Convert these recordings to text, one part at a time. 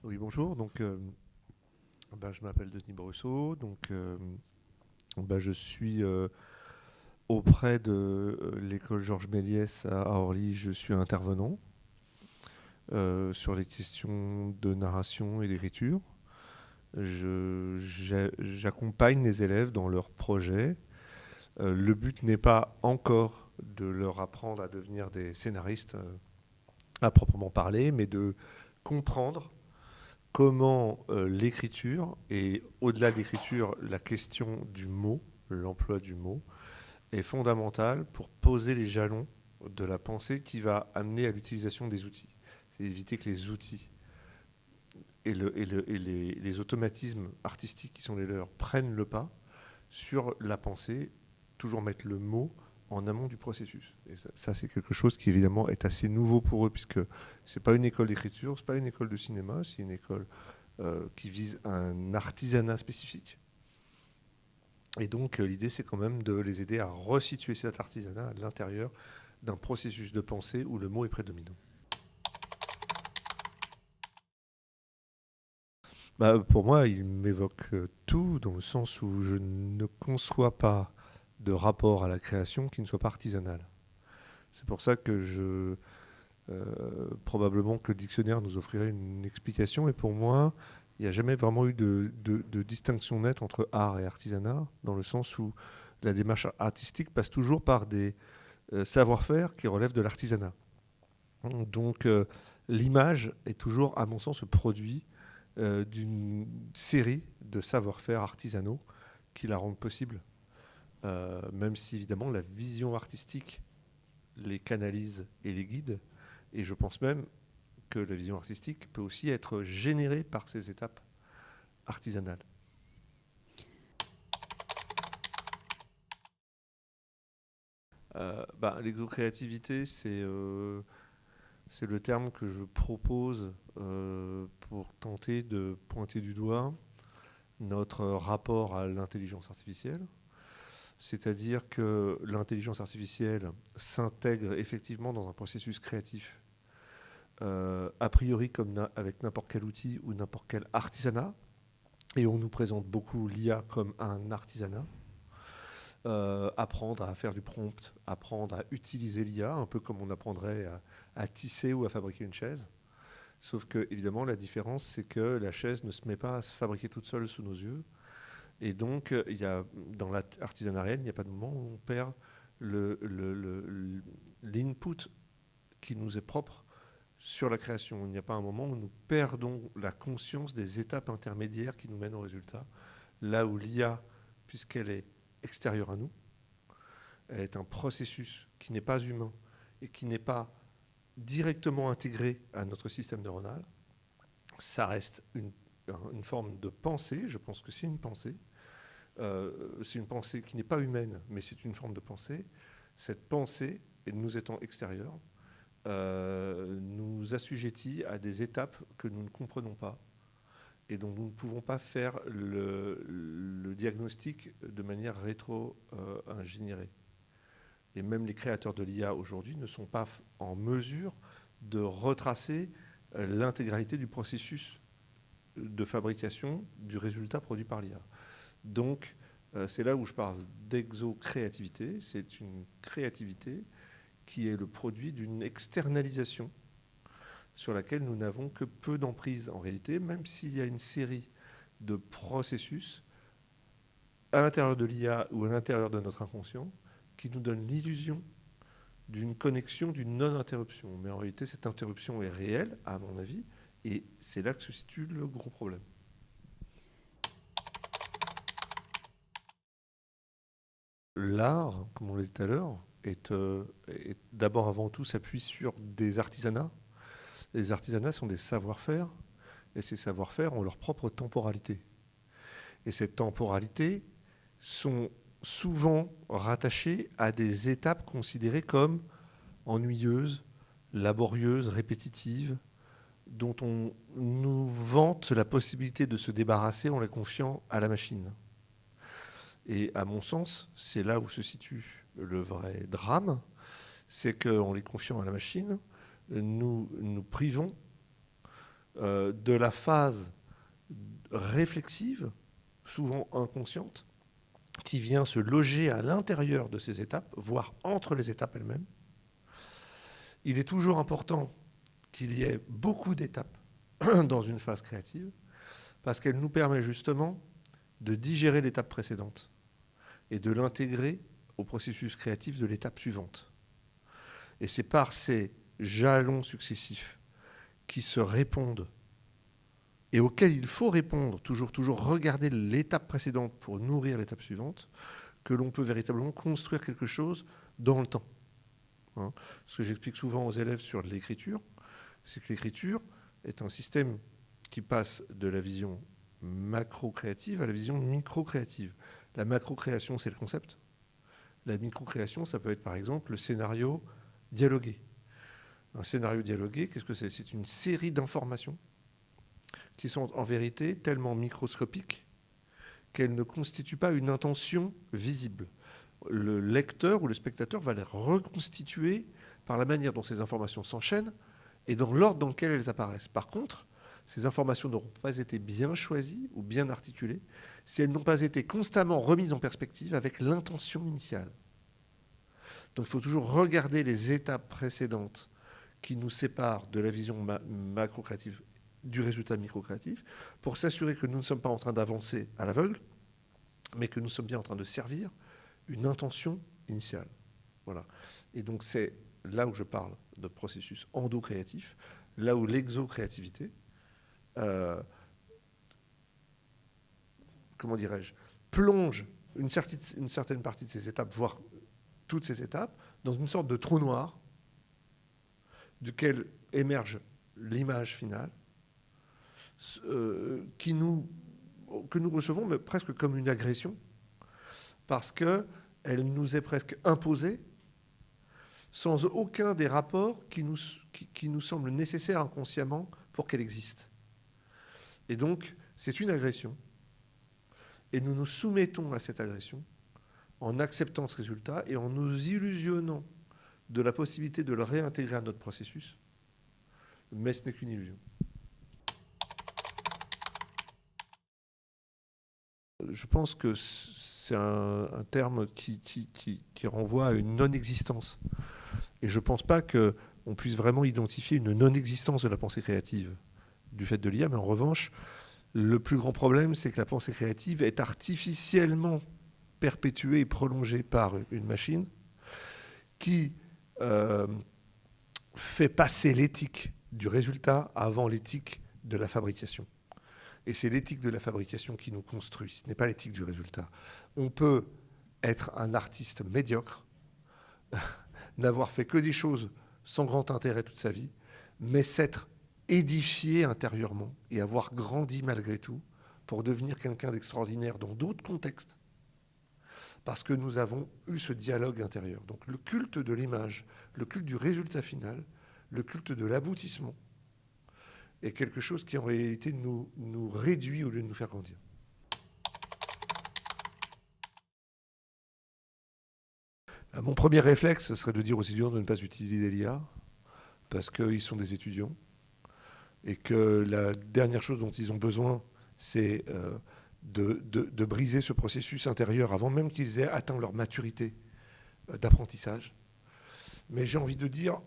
Oui, bonjour. Je m'appelle Denis Brusseau. Je suis auprès de l'école Georges Méliès à Orly. Je suis intervenant sur les questions de narration et d'écriture. J'accompagne les élèves dans leurs projets. Le but n'est pas encore de leur apprendre à devenir des scénaristes à proprement parler, mais de comprendre comment l'écriture, et au-delà de l'écriture, la question du mot, l'emploi du mot, est fondamentale pour poser les jalons de la pensée qui va amener à l'utilisation des outils. C'est éviter que les outils et les automatismes artistiques qui sont les leurs prennent le pas sur la pensée, toujours mettre le mot en amont du processus. Et ça, c'est quelque chose qui évidemment est assez nouveau pour eux, puisque c'est pas une école d'écriture, c'est pas une école de cinéma, c'est une école qui vise un artisanat spécifique. Et donc l'idée, c'est quand même de les aider à resituer cet artisanat à l'intérieur d'un processus de pensée où le mot est prédominant. Pour moi, il m'évoque tout, dans le sens où je ne conçois pas de rapport à la création qui ne soit pas artisanal. C'est pour ça que probablement que le dictionnaire nous offrirait une explication. Et pour moi, il n'y a jamais vraiment eu de distinction nette entre art et artisanat, dans le sens où la démarche artistique passe toujours par des savoir-faire qui relèvent de l'artisanat. Donc l'image est toujours, à mon sens, le produit d'une série de savoir-faire artisanaux qui la rendent possible. Même si évidemment la vision artistique les canalise et les guide. Et je pense même que la vision artistique peut aussi être générée par ces étapes artisanales. L'exocréativité, c'est le terme que je propose pour tenter de pointer du doigt notre rapport à l'intelligence artificielle. C'est-à-dire que l'intelligence artificielle s'intègre effectivement dans un processus créatif, a priori comme avec n'importe quel outil ou n'importe quel artisanat, et on nous présente beaucoup l'IA comme un artisanat. Apprendre à faire du prompt, apprendre à utiliser l'IA, un peu comme on apprendrait à tisser ou à fabriquer une chaise. Sauf que, évidemment, la différence, c'est que la chaise ne se met pas à se fabriquer toute seule sous nos yeux. Et donc, dans l'artisanat réel, il n'y a pas de moment où on perd l'input qui nous est propre sur la création. Il n'y a pas un moment où nous perdons la conscience des étapes intermédiaires qui nous mènent au résultat. Là où l'IA, puisqu'elle est extérieure à nous, elle est un processus qui n'est pas humain et qui n'est pas directement intégré à notre système neuronal. Ça reste une forme de pensée, je pense que c'est une pensée. C'est une pensée qui n'est pas humaine, mais c'est une forme de pensée. Cette pensée, et nous étant extérieurs, nous assujettit à des étapes que nous ne comprenons pas et dont nous ne pouvons pas faire le diagnostic de manière rétro-ingénierée. Et même les créateurs de l'IA aujourd'hui ne sont pas en mesure de retracer l'intégralité du processus de fabrication du résultat produit par l'IA. Donc, c'est là où je parle d'exocréativité. C'est une créativité qui est le produit d'une externalisation sur laquelle nous n'avons que peu d'emprise en réalité, même s'il y a une série de processus à l'intérieur de l'IA ou à l'intérieur de notre inconscient qui nous donnent l'illusion d'une connexion, d'une non-interruption. Mais en réalité, cette interruption est réelle, à mon avis, et c'est là que se situe le gros problème. L'art, comme on l'a dit tout à l'heure, est d'abord avant tout s'appuie sur des artisanats. Les artisanats sont des savoir-faire, et ces savoir-faire ont leur propre temporalité. Et cette temporalité sont souvent rattachées à des étapes considérées comme ennuyeuses, laborieuses, répétitives, dont on nous vante la possibilité de se débarrasser en les confiant à la machine. Et à mon sens, c'est là où se situe le vrai drame, c'est qu'en les confiant à la machine, nous nous privons de la phase réflexive, souvent inconsciente, qui vient se loger à l'intérieur de ces étapes, voire entre les étapes elles-mêmes. Il est toujours important qu'il y ait beaucoup d'étapes dans une phase créative, parce qu'elle nous permet justement de digérer l'étape précédente et de l'intégrer au processus créatif de l'étape suivante. Et c'est par ces jalons successifs qui se répondent et auxquels il faut répondre, toujours regarder l'étape précédente pour nourrir l'étape suivante, que l'on peut véritablement construire quelque chose dans le temps. Ce que j'explique souvent aux élèves sur l'écriture, c'est que l'écriture est un système qui passe de la vision macro-créative à la vision micro-créative. La macro-création, c'est le concept. La micro-création, ça peut être par exemple le scénario dialogué. Un scénario dialogué, qu'est-ce que c'est? C'est une série d'informations qui sont en vérité tellement microscopiques qu'elles ne constituent pas une intention visible. Le lecteur ou le spectateur va les reconstituer par la manière dont ces informations s'enchaînent et dans l'ordre dans lequel elles apparaissent. Par contre, ces informations n'auront pas été bien choisies ou bien articulées si elles n'ont pas été constamment remises en perspective avec l'intention initiale. Donc il faut toujours regarder les étapes précédentes qui nous séparent de la vision macro-créative du résultat micro-créatif pour s'assurer que nous ne sommes pas en train d'avancer à l'aveugle, mais que nous sommes bien en train de servir une intention initiale. Voilà. Et donc c'est là où je parle de processus endocréatif, là où l'exocréativité, comment dirais-je, plonge une certaine partie de ces étapes, voire toutes ces étapes, dans une sorte de trou noir duquel émerge l'image finale que nous recevons mais presque comme une agression parce qu'elle nous est presque imposée sans aucun des rapports qui nous semblent nécessaires inconsciemment pour qu'elle existe. Et donc, c'est une agression. Et nous nous soumettons à cette agression en acceptant ce résultat et en nous illusionnant de la possibilité de le réintégrer à notre processus. Mais ce n'est qu'une illusion. Je pense que c'est un terme qui renvoie à une non-existence. Et je ne pense pas qu'on puisse vraiment identifier une non-existence de la pensée créative du fait de l'IA, mais en revanche, le plus grand problème, c'est que la pensée créative est artificiellement perpétuée et prolongée par une machine qui fait passer l'éthique du résultat avant l'éthique de la fabrication. Et c'est l'éthique de la fabrication qui nous construit, ce n'est pas l'éthique du résultat. On peut être un artiste médiocre, n'avoir fait que des choses sans grand intérêt toute sa vie, mais s'être édifié intérieurement et avoir grandi malgré tout pour devenir quelqu'un d'extraordinaire dans d'autres contextes, parce que nous avons eu ce dialogue intérieur. Donc le culte de l'image, le culte du résultat final, le culte de l'aboutissement, est quelque chose qui en réalité nous réduit au lieu de nous faire grandir. Mon premier réflexe, ce serait de dire aux étudiants de ne pas utiliser l'IA, parce qu'ils sont des étudiants, et que la dernière chose dont ils ont besoin, c'est de briser ce processus intérieur avant même qu'ils aient atteint leur maturité d'apprentissage. Mais j'ai envie de dire,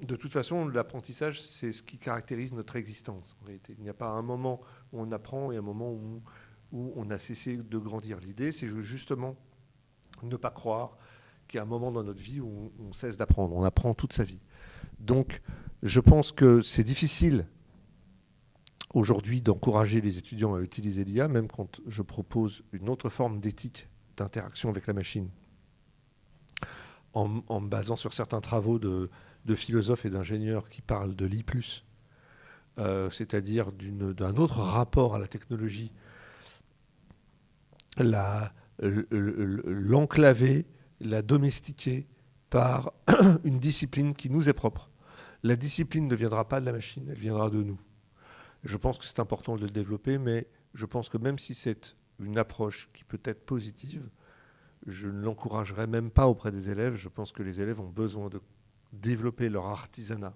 de toute façon, l'apprentissage, c'est ce qui caractérise notre existence. En réalité, il n'y a pas un moment où on apprend et un moment où on a cessé de grandir. L'idée, c'est justement ne pas croire qu'il y a un moment dans notre vie où on cesse d'apprendre. On apprend toute sa vie. Donc, je pense que c'est difficile aujourd'hui d'encourager les étudiants à utiliser l'IA, même quand je propose une autre forme d'éthique d'interaction avec la machine, en me basant sur certains travaux de philosophes et d'ingénieurs qui parlent de l'I+, c'est-à-dire d'un autre rapport à la technologie, l'enclaver, la domestiquer par une discipline qui nous est propre. La discipline ne viendra pas de la machine, elle viendra de nous. Je pense que c'est important de le développer, mais je pense que même si c'est une approche qui peut être positive, je ne l'encouragerai même pas auprès des élèves. Je pense que les élèves ont besoin de développer leur artisanat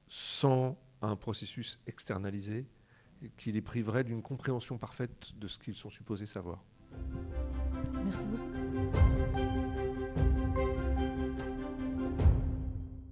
sans à un processus externalisé qui les priverait d'une compréhension parfaite de ce qu'ils sont supposés savoir. Merci beaucoup.